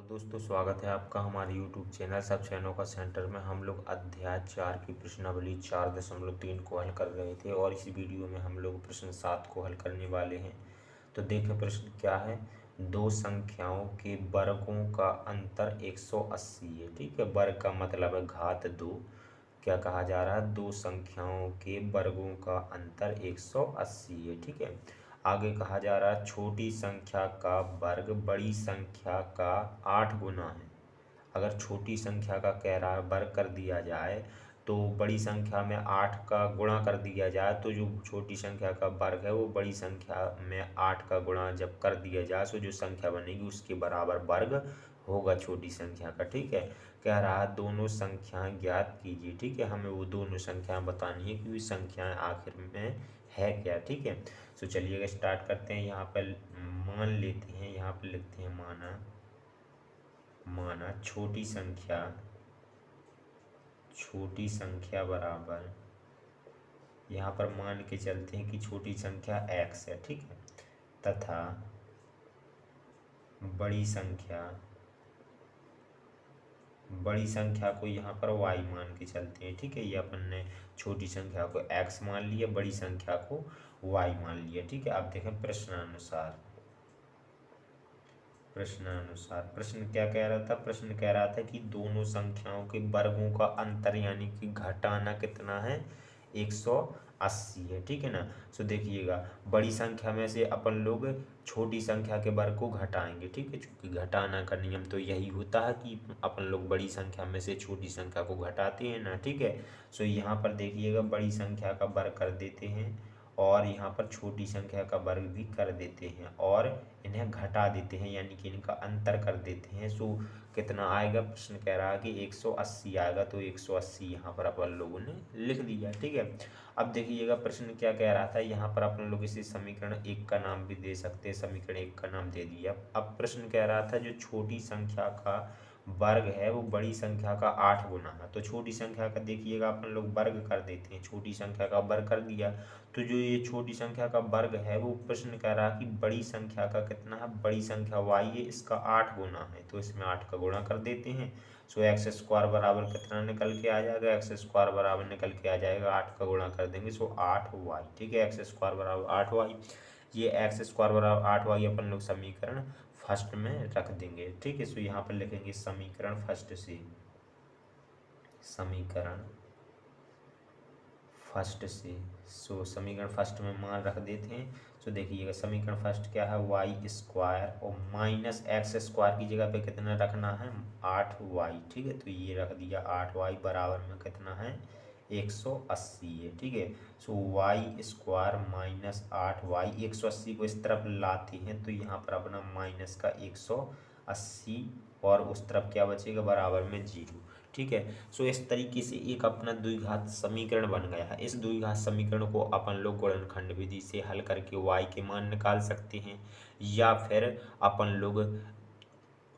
दोस्तों स्वागत है आपका हमारे YouTube चैनल सब चैनलों का सेंटर में। हम लोग अध्याय 4 की प्रश्नावली 4.3 को हल कर रहे थे और इस वीडियो में हम लोग प्रश्न 7 को हल करने वाले हैं। तो देखें प्रश्न क्या है। दो संख्याओं के वर्गों का अंतर 180 है। ठीक है, वर्ग का मतलब है घात 2। क्या कहा जा रहा है, दो संख्याओं के वर्गों का अंतर 180 है। ठीक है, आगे कहा जा रहा है छोटी संख्या का वर्ग बड़ी संख्या का 8 गुना है। अगर छोटी संख्या का कह रहा है वर्ग कर दिया जाए तो बड़ी संख्या में 8 का गुणा कर दिया जाए तो जो छोटी संख्या का वर्ग है वो बड़ी संख्या में 8 का गुणा जब कर दिया जाए तो जो संख्या बनेगी उसके बराबर वर्ग होगा छोटी संख्या का। ठीक है, कह रहा है दोनों संख्याएं ज्ञात कीजिए। ठीक है, हमें वो दोनों संख्याएं बतानी है कि वे संख्याएं आखिर में है क्या। ठीक है, तो चलिएगा स्टार्ट करते हैं। यहाँ पर मान लेते हैं, यहाँ पर लिखते हैं माना छोटी संख्या बराबर, यहाँ पर मान के चलते हैं कि छोटी संख्या x है। ठीक है, तथा बड़ी संख्या को यहाँ पर y मान के चलते हैं। ठीक है, ये अपन ने छोटी संख्या को x मान लिया, बड़ी संख्या को y मान लिया। ठीक है, अब देखें प्रश्नानुसार प्रश्न क्या कह रहा था। प्रश्न कह रहा था कि दोनों संख्याओं के वर्गों का अंतर यानी कि घटाना कितना है, 180 है। ठीक है ना, तो देखिएगा बड़ी संख्या में से अपन लोग छोटी संख्या के वर्ग को घटाएंगे। ठीक है, क्योंकि घटाना का नियम तो यही होता है कि अपन लोग बड़ी संख्या में से छोटी संख्या को घटाते हैं ना। ठीक है, सो यहाँ पर देखिएगा बड़ी संख्या का वर्ग कर देते हैं और यहाँ पर छोटी संख्या का वर्ग भी कर देते हैं और इन्हें घटा देते हैं यानी कि इनका अंतर कर देते हैं। सो कितना आएगा, प्रश्न कह रहा है कि 180 आएगा, तो 180 यहाँ पर अपन लोगों ने लिख दिया। ठीक है, अब देखिएगा प्रश्न क्या कह रहा था। यहाँ पर अपन लोग इसे समीकरण 1 का नाम भी दे सकते हैं, समीकरण 1 का नाम दे दिया। अब प्रश्न कह रहा था जो छोटी संख्या का वर्ग है वो बड़ी संख्या का 8 गुना है। तो छोटी संख्या का देखिएगा अपन लोग वर्ग कर देते हैं, छोटी संख्या का वर्ग कर दिया तो जो ये छोटी संख्या का वर्ग है वो प्रश्न कह रहा है कि बड़ी संख्या का कितना है, बड़ी संख्या y है, इसका 8 गुना है, तो इसमें 8 का गुणा कर देते हैं। सो एक्स स्क्वायर बराबर कितना निकल के आ जाएगा, एक्स स्क्वायर बराबर निकल के आ जाएगा 8 का गुणा कर देंगे सो 8y। ठीक है, एक्स स्क्वायर बराबर 8y, ये एक्स स्क्वायर बराबर 8y अपन लोग समीकरण फर्स्ट में रख देंगे। ठीक है, सो यहाँ पर लिखेंगे समीकरण फर्स्ट से सो समीकरण फर्स्ट में मान रख देते हैं। सो देखिएगा समीकरण फर्स्ट क्या है, वाई स्क्वायर और माइनस एक्स स्क्वायर की जगह पे कितना रखना है, 8y। ठीक है, तो ये रख दिया 8y बराबर में कितना है, 180 है। ठीक है, सो वाई स्क्वायर माइनस 8y, 180 को इस तरफ लाते हैं तो यहाँ पर अपना माइनस का 180 और उस तरफ क्या बचेगा, बराबर में 0। ठीक है, सो इस तरीके से एक अपना द्विघात समीकरण बन गया है। इस द्विघात समीकरण को अपन लोग गुणनखंड विधि से हल करके y के मान निकाल सकते हैं या फिर अपन लोग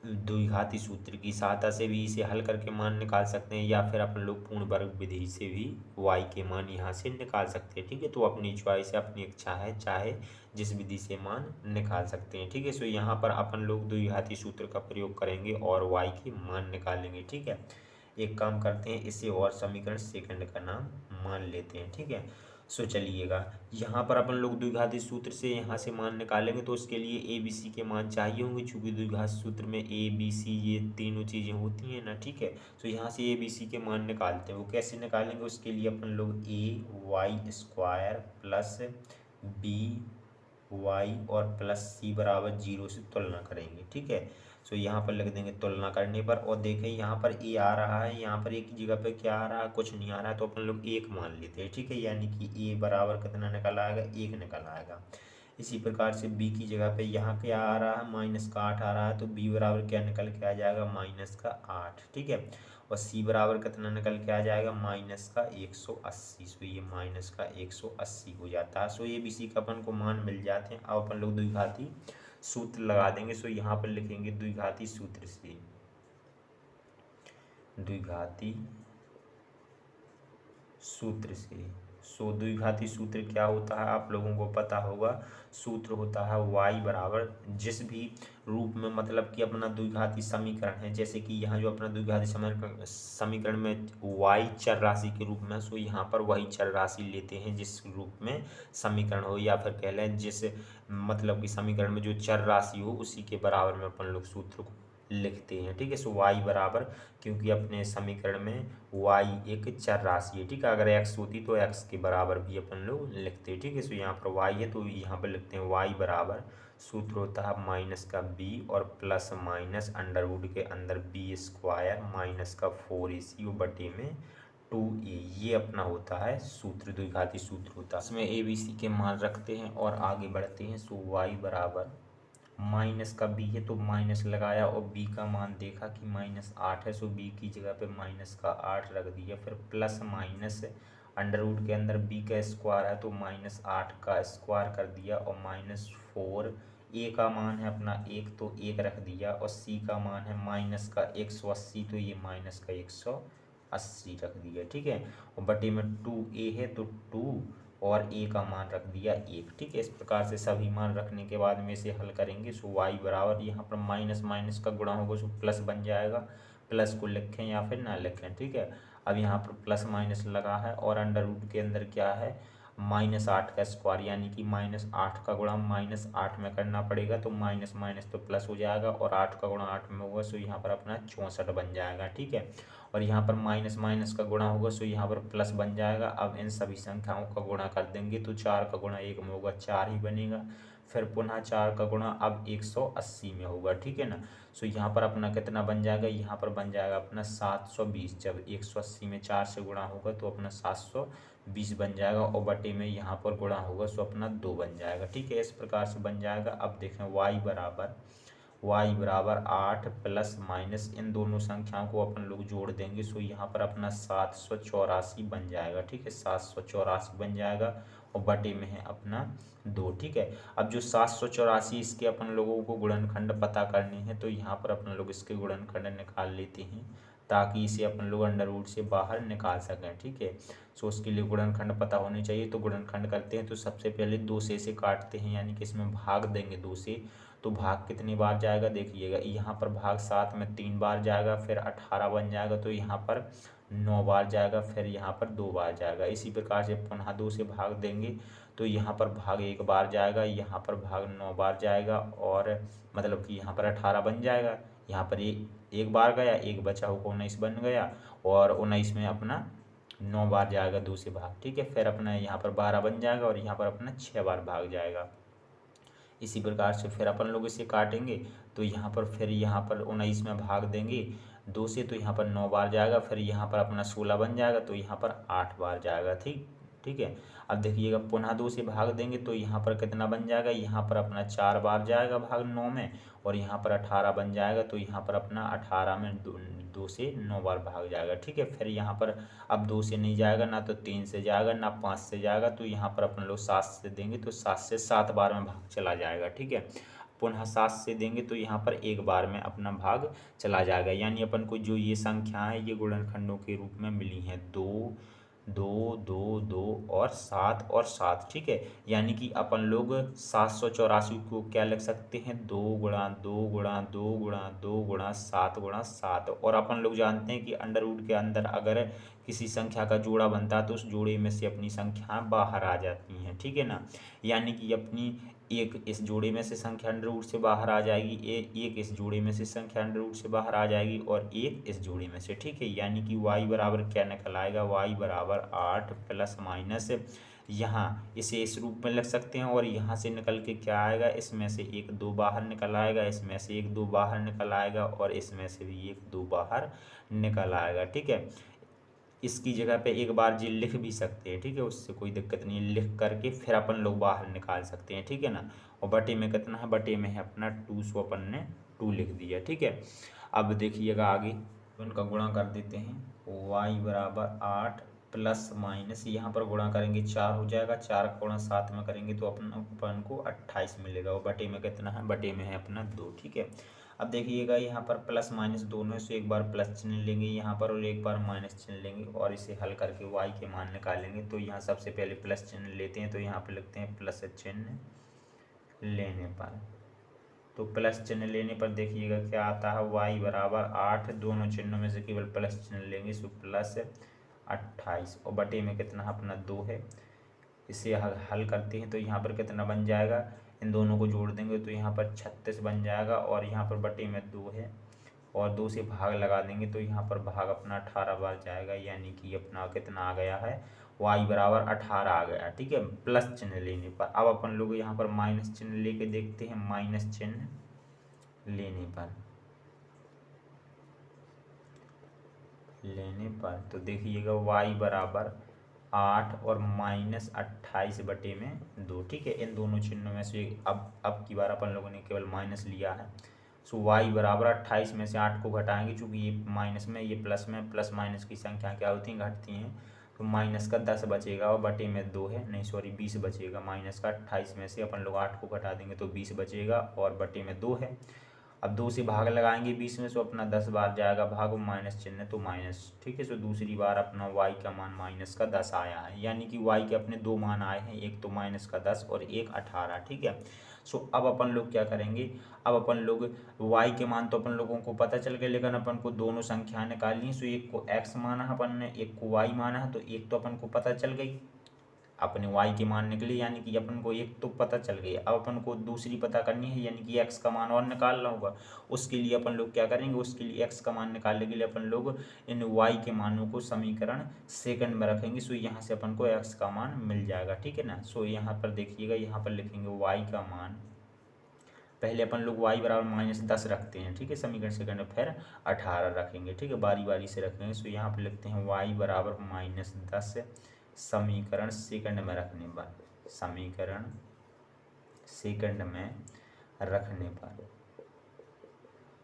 द्विघाती सूत्र की सहायता से भी इसे हल करके मान निकाल सकते हैं या फिर अपन लोग पूर्ण वर्ग विधि से भी y के मान यहाँ से निकाल सकते हैं। ठीक है, तो अपनी चॉइस है, अपनी इच्छा है, चाहे जिस विधि से मान निकाल सकते हैं। ठीक है, सो यहाँ पर अपन लोग द्विघाती सूत्र का प्रयोग करेंगे और y के मान निकालेंगे। ठीक है, एक काम करते हैं, इसे और समीकरण सेकंड का नाम मान लेते हैं। ठीक है, सो चलिएगा यहाँ पर अपन लोग द्विघाती सूत्र से यहाँ से मान निकालेंगे तो उसके लिए ए बी सी के मान चाहिए होंगे, चूंकि द्विघात सूत्र में ए बी सी ये तीनों चीज़ें होती हैं ना। ठीक है, तो यहाँ से ए बी सी के मान निकालते हैं। वो कैसे निकालेंगे, उसके लिए अपन लोग A Y square plus B Y और प्लस सी बराबर 0 से तुलना करेंगे। ठीक है, सो यहाँ पर लिख देंगे तुलना करने पर और देखें यहाँ पर ए आ रहा है, यहाँ पर एक जगह पे क्या आ रहा है, कुछ नहीं आ रहा है, तो अपन लोग 1 मान लेते हैं। ठीक है, यानी कि ए बराबर कितना निकल आएगा, 1 निकल आएगा। इसी प्रकार से बी की जगह पे यहाँ क्या आ रहा है, माइनस का 8 आ रहा है, तो बी बराबर क्या निकल के आ जाएगा, माइनस का 8। ठीक है, और सी बराबर कितना निकल के आ जाएगा, माइनस का 180। सो ये माइनस का 180 हो जाता है। सो ये बी सी का अपन को मान मिल जाते हैं। अब अपन लोग द्विघाती सूत्र लगा देंगे। सो यहाँ पर लिखेंगे द्विघाती सूत्र से सो द्विघाती सूत्र क्या होता है आप लोगों को पता होगा। सूत्र होता है y बराबर जिस भी रूप में मतलब कि अपना द्विघाती समीकरण है, जैसे कि यहाँ जो अपना द्विघाती समीकरण में y चर राशि के रूप में, सो यहाँ पर वही चर राशि लेते हैं जिस रूप में समीकरण हो, या फिर कह लें जिस मतलब कि समीकरण में जो चर राशि हो उसी के बराबर में अपन लोग सूत्र को लिखते हैं। ठीक है, सो y बराबर, क्योंकि अपने समीकरण में y एक चर राशि है। ठीक है, अगर x होती तो x के बराबर भी अपन लोग लिखते हैं। ठीक है, सो यहाँ पर y है तो यहाँ पर लिखते हैं y बराबर, सूत्र होता है माइनस का b और प्लस माइनस अंडर रूट के अंदर b स्क्वायर माइनस का 4ac बटे में 2a, ये अपना होता है सूत्र, द्विघाती सूत्र होता है। इसमें a b c के मान रखते हैं और आगे बढ़ते हैं। सो y बराबर माइनस का b है तो माइनस लगाया और b का मान देखा कि -8 है, सो b की जगह पे माइनस का 8 रख दिया। फिर प्लस माइनस अंडर रूट के अंदर b का स्क्वायर है तो -8 का स्क्वायर कर दिया और -4, a का मान है अपना 1 तो 1 रख दिया और c का मान है माइनस का 180 तो ये माइनस का 180 रख दिया। ठीक है, और बटे में 2a है तो 2 और a का मान रख दिया 1। ठीक है, इस प्रकार से सभी मान रखने के बाद में इसे हल करेंगे। सो y बराबर यहाँ पर माइनस माइनस का गुणा होगा सो प्लस बन जाएगा, प्लस को लिखें या फिर ना लिखें। ठीक है, अब यहाँ पर प्लस माइनस लगा है और अंडर रूट के अंदर क्या है -8 का स्क्वायर, यानी कि -8 का गुणा -8 में करना पड़ेगा तो माइनस माइनस तो प्लस हो जाएगा और 8 का गुणा 8 में होगा, सो यहाँ पर अपना 64 बन जाएगा। ठीक है, और यहाँ पर माइनस माइनस का गुणा होगा सो यहाँ पर प्लस बन जाएगा। अब इन सभी संख्याओं का गुणा कर देंगे तो 4 का गुणा 1 में होगा 4 ही बनेगा, फिर पुनः 4 का गुणा अब 180 में होगा। ठीक है ना, सो यहाँ पर अपना कितना बन जाएगा, यहाँ पर बन जाएगा अपना 720, जब 180 में 4 से गुणा होगा तो अपना 720 बन जाएगा और बटे में यहाँ पर गुणा होगा सो अपना 2 बन जाएगा। ठीक है, इस प्रकार से बन जाएगा। अब देखें y बराबर 8 प्लस माइनस इन दोनों संख्याओं को अपन लोग जोड़ देंगे, सो यहाँ पर अपना 784 बन जाएगा। ठीक है, 784 बन जाएगा और बटे में है अपना 2। ठीक है, अब जो 784 इसके अपन लोगों को गुणनखंड पता करने हैं तो यहाँ पर अपन लोग इसके गुणनखंड निकाल लेते हैं ताकि इसे अपन लोग अंडर रूट से बाहर निकाल सकें। ठीक है, सो उसके लिए गुणनखंड पता होने चाहिए। तो गुणनखंड करते हैं तो सबसे पहले 2 से इसे काटते हैं, यानी कि इसमें भाग देंगे 2 से, तो भाग कितनी बार जाएगा देखिएगा, यहाँ पर भाग 7 में 3 बार जाएगा, फिर 18 बन जाएगा तो यहाँ पर 9 बार जाएगा, फिर यहाँ पर 2 बार जाएगा। इसी प्रकार से पुनः 2 से भाग देंगे तो यहाँ पर भाग 1 बार जाएगा, यहाँ पर भाग 9 बार जाएगा और मतलब कि यहाँ पर 18 बन जाएगा, यहाँ पर एक बार गया, एक बचा हुआ 19 बन गया और 19 में अपना 9 बार जाएगा 2 से भाग। ठीक है, फिर अपना यहाँ पर 12 बन जाएगा और यहाँ पर अपना 6 बार भाग जाएगा। इसी प्रकार से फिर अपन लोग इसे काटेंगे तो यहाँ पर फिर यहाँ पर 19 में भाग देंगे 2 से तो यहाँ पर 9 बार जाएगा, फिर यहाँ पर अपना 16 बन जाएगा तो यहाँ पर 8 बार जाएगा। ठीक है, अब देखिएगा पुनः 2 से भाग देंगे तो यहाँ पर कितना बन जाएगा, यहाँ पर अपना 4 बार जाएगा भाग 9 में और यहाँ पर 18 बन जाएगा तो यहाँ पर अपना 18 में 2 से 9 बार भाग जाएगा। ठीक है, फिर यहाँ पर अब 2 से नहीं जाएगा, ना तो 3 से जाएगा ना 5 से जाएगा, तो यहाँ पर अपन लोग 7 से देंगे तो 7 से 7 बार में भाग चला जाएगा। ठीक है, पुनः 7 से देंगे तो यहाँ पर 1 बार में अपना भाग चला जाएगा, यानी अपन को जो ये संख्या है ये गुणनखंडों के रूप में मिली हैं 2 2 2 2 और 7 और 7। ठीक है, यानी कि अपन लोग 784 को क्या लिख सकते हैं, 2 गुणा 2 गुणा 2 गुणा 2 गुणा 7 गुणा 7। और अपन लोग जानते हैं कि अंडर रूट के अंदर अगर किसी संख्या का जोड़ा बनता है तो उस जोड़े में से अपनी संख्या बाहर आ जाती हैं। ठीक है ना, यानी कि अपनी एक इस जोड़े में से संख्या अंडर रूट से बाहर आ जाएगी, एक इस जोड़े में से संख्या अंडर रूट से बाहर आ जाएगी और एक इस जोड़े में से। ठीक है, यानी कि y बराबर क्या निकल आएगा, y बराबर 8 प्लस माइनस, यहाँ इसे इस रूप में लिख सकते हैं और यहाँ से निकल के क्या आएगा, इसमें से 1 2 बाहर निकल आएगा, इसमें से 1 2 बाहर निकल आएगा और इसमें से भी 1 2 बाहर निकल आएगा। ठीक है, इसकी जगह पे एक बार जी लिख भी सकते हैं। ठीक है, उससे कोई दिक्कत नहीं, लिख करके फिर अपन लोग बाहर निकाल सकते हैं। ठीक है ना, और बटे में कितना है, बटे में है अपना 2, सो अपन ने 2 लिख दिया। ठीक है, अब देखिएगा आगे उनका गुणा कर देते हैं। y बराबर 8 प्लस माइनस यहाँ पर गुणा करेंगे 4 हो जाएगा, 4 का गुणा 7 में करेंगे तो अपन को 28 मिलेगा और बटे में कितना है, बटे में है अपना 2। ठीक है, अब देखिएगा यहाँ पर प्लस माइनस दोनों से एक बार प्लस चिन्ह लेंगे यहाँ पर और एक बार माइनस चिन्ह लेंगे और इसे हल करके y के मान निकालेंगे। तो यहाँ सबसे पहले प्लस चिन्ह लेते हैं, तो यहाँ पर लिखते हैं प्लस चिन्ह लेने पर, तो प्लस चिन्ह लेने पर देखिएगा क्या आता है, y बराबर 8, दोनों चिन्हों में से केवल प्लस चिन्ह लेंगे, सो प्लस 28 और बटे में कितना अपना 2 है। इसे हल करते हैं तो यहाँ पर कितना बन जाएगा, इन दोनों को जोड़ देंगे तो यहाँ पर 36 बन जाएगा और यहाँ पर बटे में 2 है और 2 से भाग लगा देंगे तो यहाँ पर भाग अपना 18 बार जाएगा, यानी कि अपना कितना आ गया है, y बराबर 18 आ गया। ठीक है, प्लस चिन्ह लेने पर। अब अपन लोग यहाँ पर माइनस चिन्ह लेके देखते हैं, माइनस चिन्ह लेने पर तो देखिएगा y बराबर 8 और माइनस 28 बटे में 2। ठीक है, इन दोनों चिन्हों में से अब की बार अपन लोगों ने केवल माइनस लिया है। सो y बराबर 28 में से 8 को घटाएंगे, चूँकि ये माइनस में ये प्लस में, प्लस माइनस की संख्या क्या होती हैं, घटती हैं, तो माइनस का 10 बचेगा और बटे में 2 है, नहीं सॉरी 20 बचेगा। माइनस का 28 में से अपन लोग 8 को घटा देंगे तो 20 बचेगा और बटे में 2 है। अब 2 से भाग लगाएंगे 20 में, सो अपना 10 बार जाएगा भाग, माइनस चिन्ह तो माइनस। ठीक है, सो दूसरी बार अपना y का मान माइनस का 10 आया है, यानी कि y के अपने 2 मान आए हैं, एक तो माइनस का 10 और एक 18। ठीक है, सो अब अपन लोग क्या करेंगे, अब अपन लोग y के मान तो अपन लोगों को पता चल गया, लेकिन अपन को दोनों संख्या निकालनी। सो एक को x माना है अपन ने, एक को y माना है, तो एक तो अपन को पता चल गई, अपने y के मान निकले, यानी कि अपन को एक तो पता चल गई। अब अपन को दूसरी पता करनी है, यानी कि x का मान और निकालना होगा। उसके लिए अपन लोग क्या करेंगे, उसके लिए x का मान निकालने के लिए अपन लोग इन y के मानों को समीकरण सेकंड में रखेंगे। सो यहाँ से अपन को x का मान मिल जाएगा। ठीक है ना, सो यहाँ पर देखिएगा, यहाँ पर लिखेंगे y का मान, पहले अपन लोग y बराबर माइनस 10 रखते हैं। ठीक है, समीकरण सेकंड में फिर 18 रखेंगे। ठीक है, बारी बारी से रखेंगे। सो यहाँ पर लिखते हैं y बराबर माइनस 10 समीकरण सेकंड में रखने पर, समीकरण सेकंड में रखने पर,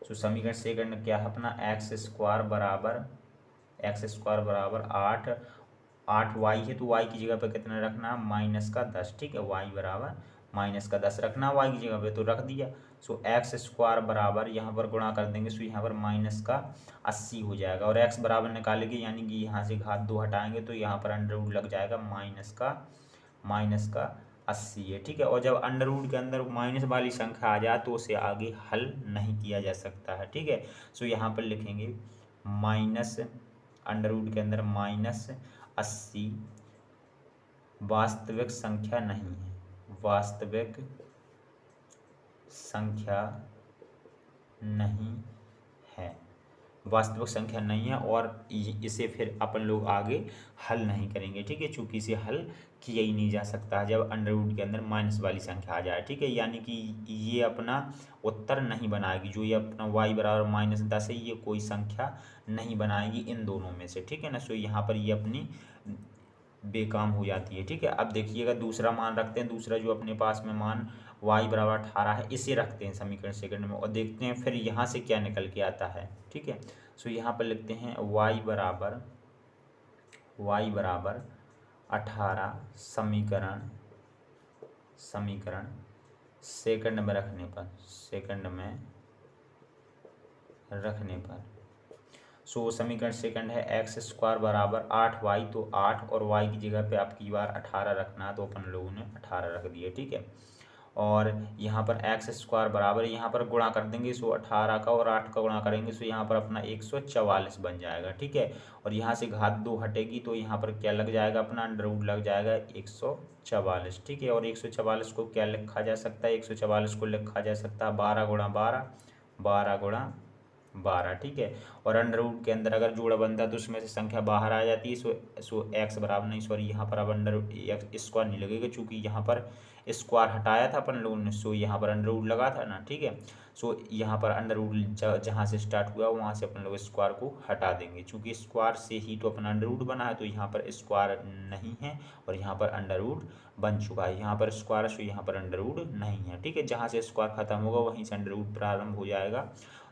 तो समीकरण सेकंड क्या है अपना, एक्स स्क्वायर बराबर 8 वाई है, तो y की जगह पे कितना रखना है, माइनस का 10। ठीक है, y बराबर माइनस का 10 रखना y की जगह पे, तो रख दिया। सो एक्स स्क्वायर बराबर यहाँ पर गुणा कर देंगे, सो यहाँ पर माइनस का 80 हो जाएगा और x बराबर निकालेंगे, यानी कि यहाँ से घात 2 हटाएंगे तो यहाँ पर अंडर रूट लग जाएगा, माइनस का 80 है। ठीक है, और जब अंडर रूट के अंदर माइनस वाली संख्या आ जाए तो उसे आगे हल नहीं किया जा सकता है। ठीक है, सो यहाँ पर लिखेंगे माइनस, अंडर रूट के अंदर माइनस 80 वास्तविक संख्या नहीं है, वास्तविक संख्या नहीं है, वास्तविक संख्या नहीं है और इसे फिर अपन लोग आगे हल नहीं करेंगे। ठीक है, चूंकि इसे हल किया ही नहीं जा सकता है जब अंडर रूट के अंदर माइनस वाली संख्या आ जाए। ठीक है, यानी कि ये अपना उत्तर नहीं बनाएगी, जो ये अपना y बराबर माइनस 10 है, ये कोई संख्या नहीं बनाएगी इन दोनों में से। ठीक है ना, सो यहाँ पर ये अपनी बेकाम हो जाती है। ठीक है, अब देखिएगा दूसरा मान रखते हैं, दूसरा जो अपने पास में मान y बराबर 18 है, इसे रखते हैं समीकरण सेकंड में और देखते हैं फिर यहाँ से क्या निकल के आता है। ठीक है, सो यहाँ पर लिखते हैं y बराबर 18 समीकरण सेकंड में रखने पर, सो समीकरण सेकंड है एक्स स्क्वायर बराबर 8y, तो 8 और y की जगह पे आपकी बार 18 रखना है, तो अपन लोगों ने 18 रख दिए। ठीक है, और यहाँ पर एक्स स्क्वायर बराबर, यहाँ पर गुणा कर देंगे, सो 18 का और 8 का गुणा करेंगे, सो यहाँ पर अपना 144 बन जाएगा। ठीक है, और यहाँ से घात 2 हटेगी तो यहाँ पर क्या लग जाएगा, अपना अंडर रूट लग जाएगा 144। ठीक है, और 144 को क्या लिखा जा सकता है, 144 को लिखा जा सकता है 12 गुणा 12। ठीक है, और अंडर रूट के अंदर अगर जोड़ा बनता है तो उसमें से संख्या बाहर आ जाती है। सो एक्स बराबर नहीं, सॉरी यहाँ पर अब अंडर स्क्वायर नहीं लगेगा, चूंकि यहाँ पर स्क्वायर हटाया था अपन लोगों ने, सो यहाँ पर अंडर रूट लगा था ना। ठीक है, सो यहाँ पर अंडर रूट जहाँ से स्टार्ट हुआ वहाँ से अपन लोग स्क्वायर को हटा देंगे, चूंकि स्क्वायर से ही तो अपना अंडर रूट बना है, तो यहाँ पर स्क्वायर नहीं है और यहाँ पर अंडर रूट बन चुका है। यहाँ पर स्क्वायर, सो यहाँ पर अंडर रूट नहीं है। ठीक है, जहाँ से स्क्वायर खत्म होगा वहीं से अंडर रूट प्रारंभ हो जाएगा।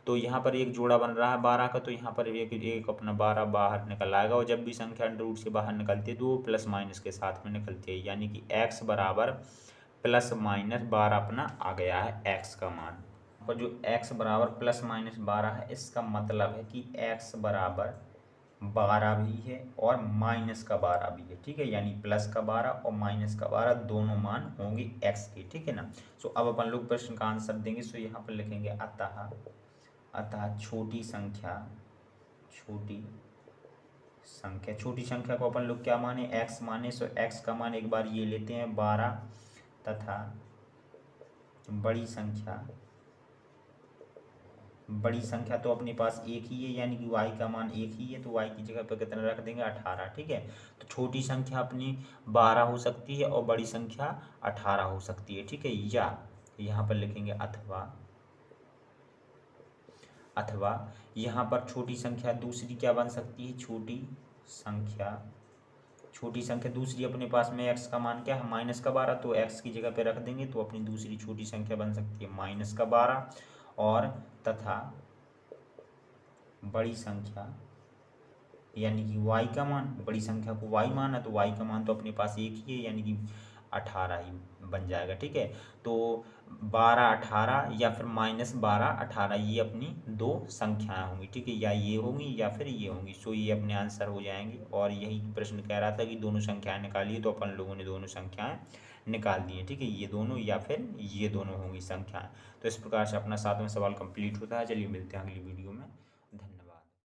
तो यहाँ पर एक जोड़ा बन रहा है 12 का, तो यहाँ पर एक अपना 12 बाहर निकल आएगा, और जब भी संख्या अंडर रूट से बाहर निकलती है तो वो प्लस माइनस के साथ में निकलती है, यानी कि x बराबर प्लस माइनस 12 अपना आ गया है x का मान। पर जो x बराबर प्लस माइनस 12 है, इसका मतलब है कि x बराबर 12 भी है और माइनस का 12 भी है, ठीक है। यानी प्लस का 12 और माइनस का 12 दोनों मान होंगे x के, ठीक है ना। सो अब अपन लोग प्रश्न का आंसर देंगे। सो यहाँ पर लिखेंगे अतः छोटी संख्या को अपन लोग क्या माने, x माने। सो x का मान एक बार ये लेते हैं 12 तथा बड़ी संख्या तो अपने पास एक ही है, यानी कि y का मान एक ही है, तो y की जगह पर कितना रख देंगे 18, ठीक है। तो छोटी संख्या अपनी 12 हो सकती है और बड़ी संख्या 18 हो सकती है, ठीक है। या यहाँ पर लिखेंगे अथवा यहाँ पर छोटी संख्या दूसरी क्या बन सकती है, छोटी संख्या दूसरी अपने पास में x का मान क्या है माइनस का 12, तो x की जगह पे रख देंगे, तो अपनी दूसरी छोटी संख्या बन सकती है माइनस का 12। और तथा बड़ी संख्या यानी कि y का मान, बड़ी संख्या को y माना तो y का मान तो अपने पास एक ही है, यानी कि 18 ही बन जाएगा, ठीक है। तो 12 18 या फिर माइनस 12 18 ये अपनी दो संख्याएं होंगी, ठीक है। या ये होंगी या फिर ये होंगी। सो ये अपने आंसर हो जाएंगे। और यही प्रश्न कह रहा था कि दोनों संख्याएं निकालिए, तो अपन लोगों ने दोनों संख्याएं निकाल दी हैं, ठीक है। ये दोनों या फिर ये दोनों होंगी संख्याएं। तो इस प्रकार से अपना 7वां सवाल कंप्लीट होता है। चलिए मिलते हैं अगली वीडियो में। धन्यवाद।